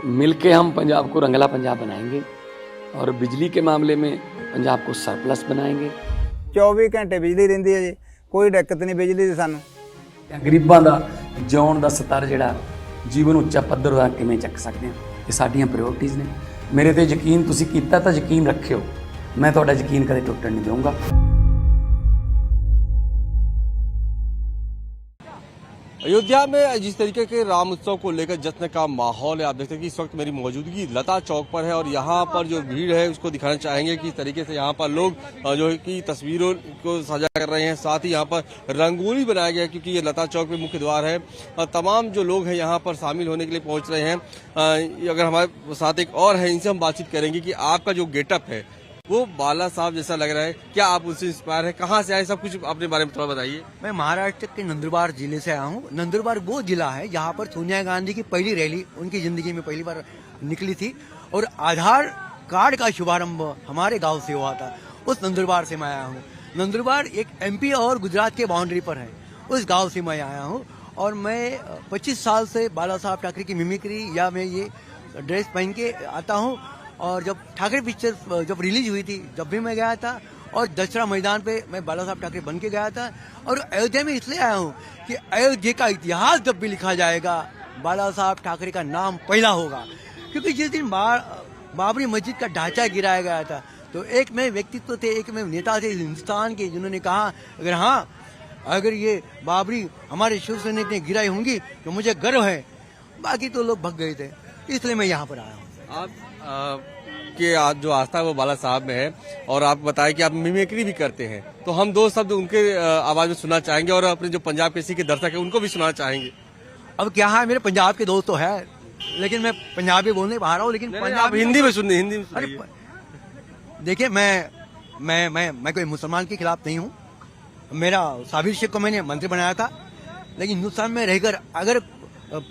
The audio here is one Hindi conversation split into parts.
मिलके हम पंजाब को रंगला पंजाब बनाएंगे और बिजली के मामले में पंजाब को सरप्लस बनाएंगे। 24 घंटे बिजली रहिंदी है जी, कोई दिक्कत नहीं बिजली दी सानू। गरीबां दा जिउण दा स्तर जिहड़ा जीवन उच्चा पੱਧਰ दा किवें ਚੱਕ ਸਕਦੇ ਹਾਂ, ਇਹ ਸਾਡੀਆਂ ਪ੍ਰਾਇੋਰਟੀਜ਼ ਨੇ। ਮੇਰੇ ਤੇ ਯਕੀਨ ਤੁਸੀਂ ਕੀਤਾ ਤਾਂ ਯਕੀਨ ਰੱਖਿਓ, मैं ਤੁਹਾਡਾ ਯਕੀਨ ਕਦੇ ਟੁੱਟਣ नहीं दूंगा। अयोध्या में जिस तरीके के राम उत्सव को लेकर जश्न का माहौल है, आप देखते हैं कि इस वक्त मेरी मौजूदगी लता चौक पर है और यहाँ पर जो भीड़ है उसको दिखाना चाहेंगे कि इस तरीके से यहाँ पर लोग जो है कि तस्वीरों को साझा कर रहे हैं। साथ ही यहाँ पर रंगोली बनाया गया क्योंकि ये लता चौक पे मुख्य द्वार है। तमाम जो लोग हैं यहाँ पर शामिल होने के लिए पहुँच रहे हैं। अगर हमारे साथ एक और है, इनसे हम बातचीत करेंगे कि आपका जो गेटअप है वो बाला साहब जैसा लग रहा है, क्या आप उनसे इंस्पायर है, कहाँ से आए, सब कुछ अपने बारे में थोड़ा बताइए। मैं महाराष्ट्र के नंदुरबार जिले से आया हूँ। नंदुरबार वो जिला है जहाँ पर सोनिया गांधी की पहली रैली उनकी जिंदगी में पहली बार निकली थी और आधार कार्ड का शुभारंभ हमारे गांव से हुआ था। उस नंदुरबार से मैं आया हूँ। नंदुरबार एक एमपी और गुजरात के बाउंड्री पर है, उस गाँव से मैं आया हूँ। और मैं 25 साल से बाला साहब ठाकरे की मिमिक्री या मैं ये ड्रेस पहन के आता हूँ। और जब ठाकरे पिक्चर जब रिलीज हुई थी जब भी मैं गया था और दशहरा मैदान पे मैं बाला साहब ठाकरे बन के गया था। और अयोध्या में इसलिए आया हूँ कि अयोध्या का इतिहास जब भी लिखा जाएगा बाला साहब ठाकरे का नाम पहला होगा। क्योंकि जिस दिन बाबरी मस्जिद का ढांचा गिराया गया था तो एक में व्यक्तित्व थे, एक में नेता थे हिंदुस्तान के, जिन्होंने कहा अगर ये बाबरी हमारे शिवसैनिक ने गिराई होंगी तो मुझे गर्व है। बाकी तो लोग भग गए थे, इसलिए मैं यहाँ पर आया हूँ। आप के आज जो आस्था है वो बाला साहब में है और आप बताएं कि आप मिमिक्री भी करते हैं, तो हम दो शब्द उनके आवाज में सुनना चाहेंगे और अपने जो पंजाब केसरी के दर्शक है उनको भी सुनाना चाहेंगे। अब क्या है, मेरे पंजाब के दोस्त तो है लेकिन मैं पंजाबी बोलने बाहर रहा हूँ, लेकिन आप हिंदी में सुनिए, हिंदी में अरे देखिए, मैं कोई मुसलमान के खिलाफ नहीं हूँ। मेरा साबिर शेख को मैंने मंत्री बनाया था, लेकिन हिंदुस्तान में रहकर अगर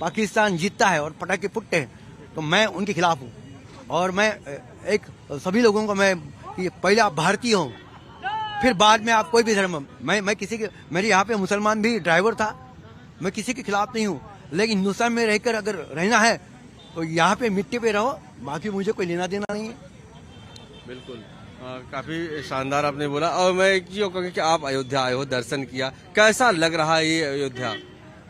पाकिस्तान जीतता है और पटाखे फुटते हैं तो मैं उनके खिलाफ हूँ। और मैं एक सभी लोगों को मैं पहले आप भारतीय हो फिर बाद में आप कोई भी धर्म। मैं किसी के, मेरे यहाँ पे मुसलमान भी ड्राइवर था, मैं किसी के खिलाफ नहीं हूँ, लेकिन हिंदुस्तान में रहकर अगर रहना है तो यहाँ पे मिट्टी पे रहो, बाकी मुझे कोई लेना देना नहीं है। बिल्कुल, काफी शानदार आपने बोला। और मैं एक चीज कहूँगा कि आप अयोध्या आए हो, दर्शन किया, कैसा लग रहा है ये अयोध्या?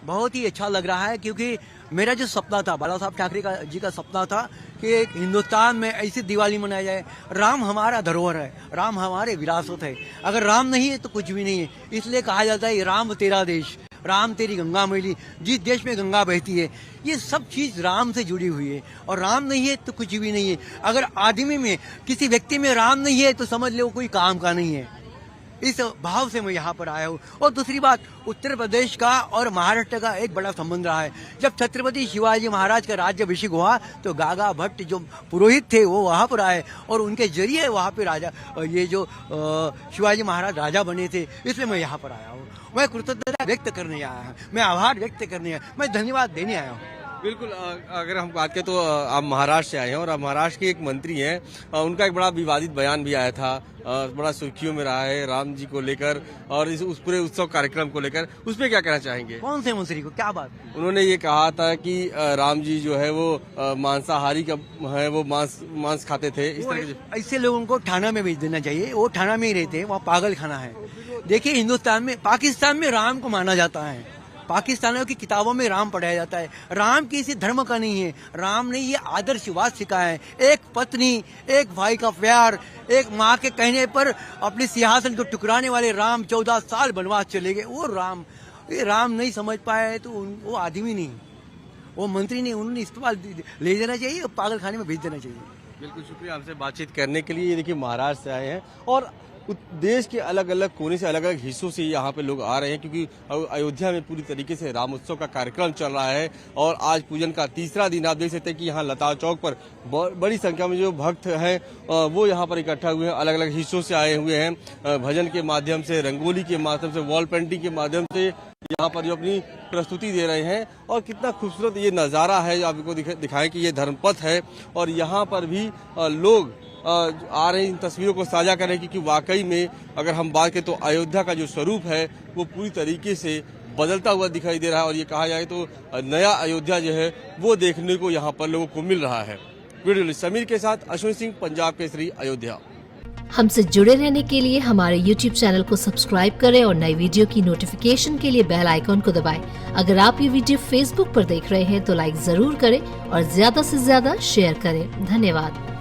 बहुत ही अच्छा लग रहा है क्योंकि मेरा जो सपना था, बाला साहब ठाकरे जी का सपना था कि एक हिंदुस्तान में ऐसी दिवाली मनाई जाए। राम हमारा धरोहर है, राम हमारे विरासत है, अगर राम नहीं है तो कुछ भी नहीं है। इसलिए कहा जाता है राम तेरा देश, राम तेरी गंगा मैली, जिस देश में गंगा बहती है, ये सब चीज राम से जुड़ी हुई है। और राम नहीं है तो कुछ भी नहीं है। अगर आदमी में, किसी व्यक्ति में राम नहीं है तो समझ लो कोई काम का नहीं है। इस भाव से मैं यहाँ पर आया हूँ। और दूसरी बात, उत्तर प्रदेश का और महाराष्ट्र का एक बड़ा संबंध रहा है। जब छत्रपति शिवाजी महाराज का राज्याभिषेक हुआ तो गागा भट्ट जो पुरोहित थे वो वहाँ पर आए और उनके जरिए वहाँ पे राजा, ये जो शिवाजी महाराज राजा बने थे, इसलिए मैं यहाँ पर आया हूँ। मैं कृतज्ञता व्यक्त करने आया हूँ, मैं आभार व्यक्त करने आया, मैं धन्यवाद देने आया हूँ। बिल्कुल, अगर हम बात करें तो आप महाराष्ट्र से आए हैं और आप महाराष्ट्र के एक मंत्री हैं, उनका एक बड़ा विवादित बयान भी आया था, बड़ा सुर्खियों में रहा है राम जी को लेकर और उस पूरे उत्सव कार्यक्रम को लेकर, उस पर क्या कहना चाहेंगे? कौन से मंत्री को, क्या बात? उन्होंने ये कहा था कि राम जी जो है वो मांसाहारी का है, वो मांस खाते थे। इस तरह ऐसे लोगों को थाना में भेज देना चाहिए, वो थाना में ही रहते हैं, वहाँ पागल खाना है। देखिए, हिंदुस्तान में, पाकिस्तान में राम को माना जाता है, पाकिस्तानियों की किताबों में राम पढ़ाया जाता है। राम किसी धर्म का नहीं है, राम ने ये आदर्शवाद सिखाया है। एक पत्नी, एक भाई का प्यार, एक माँ के कहने पर अपने सिंहासन को टुकराने वाले राम 14 साल वनवास चले गए। वो राम नहीं समझ पाया है तो वो आदमी नहीं, वो मंत्री नहीं, उन्होंने इस्तीफा ले जाना चाहिए, पागल खाने में भेज देना चाहिए। बिल्कुल, शुक्रिया हमसे बातचीत करने के लिए। ये देखिए, महाराष्ट्र से आए हैं और देश के अलग अलग कोने से, अलग अलग हिस्सों से यहाँ पे लोग आ रहे हैं क्योंकि अयोध्या में पूरी तरीके से राम उत्सव का कार्यक्रम चल रहा है और आज पूजन का तीसरा दिन। आप देख सकते हैं कि यहाँ लता चौक पर बड़ी संख्या में जो भक्त हैं वो यहाँ पर इकट्ठा हुए हैं, अलग अलग हिस्सों से आए हुए हैं। भजन के माध्यम से, रंगोली के माध्यम से, वॉल पेंटिंग के माध्यम से यहाँ पर जो अपनी प्रस्तुति दे रहे हैं। और कितना खूबसूरत ये नज़ारा है, आपको दिखाएं कि ये धर्मपथ है और यहाँ पर भी लोग आ रहे इन तस्वीरों को साझा करें क्योंकि वाकई में अगर हम बात करें तो अयोध्या का जो स्वरूप है वो पूरी तरीके से बदलता हुआ दिखाई दे रहा है और ये कहा जाए तो नया अयोध्या जो है वो देखने को यहाँ पर लोगों को मिल रहा है। वीडियो समीर के साथ अश्विन सिंह, पंजाब केसरी, अयोध्या। हमसे जुड़े रहने के लिए हमारे YouTube चैनल को सब्सक्राइब करें और नई वीडियो की नोटिफिकेशन के लिए बेल आइकॉन को दबाएं। अगर आप ये वीडियो Facebook पर देख रहे हैं तो लाइक जरूर करें और ज्यादा से ज्यादा शेयर करें। धन्यवाद।